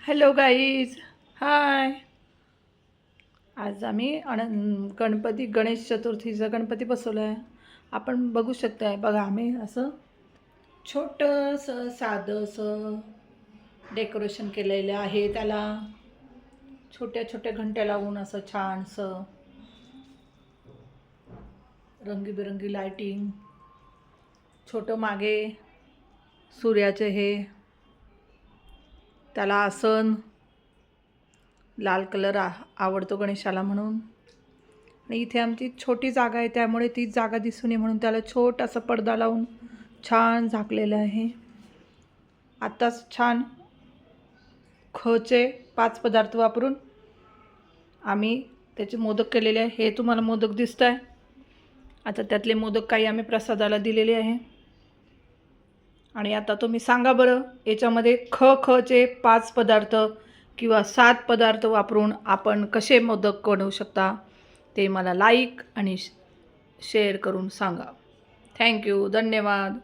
Hello guys, हाय. आज आम्ही गणेश चतुर्थीचा गणपती बसवला आहे. आपण बघू शकताय. बघा, आम्ही असं छोटंसं साधंसं डेकोरेशन केलेलं आहे. त्याला छोट्या छोट्या घंट्या लावून असं छानसं रंगीबेरंगी लायटिंग, छोटं मागे सूर्याचे हे, त्याला आसन, लाल कलर आवडतो गणेशाला म्हणून. आणि इथे आमची छोटी जागा आहे, त्यामुळे ती जागा दिसू नये म्हणून त्याला छोटासा पडदा लावून छान झाकलेलं आहे. आत्ताच छान खचे 5 पदार्थ वापरून आम्ही त्याचे मोदक केलेले आहे. हे तुम्हाला मोदक दिसत आहे. आता त्यातले मोदक काही आम्ही प्रसादाला दिलेले आहे. आणि आता तुम्ही सांगा बरं, याच्यामध्ये खचे 5 पदार्थ किंवा 7 पदार्थ वापरून आपण कसे मोदक बनवू शकता, ते मला लाईक आणि शेअर करून सांगा. थँक्यू, धन्यवाद.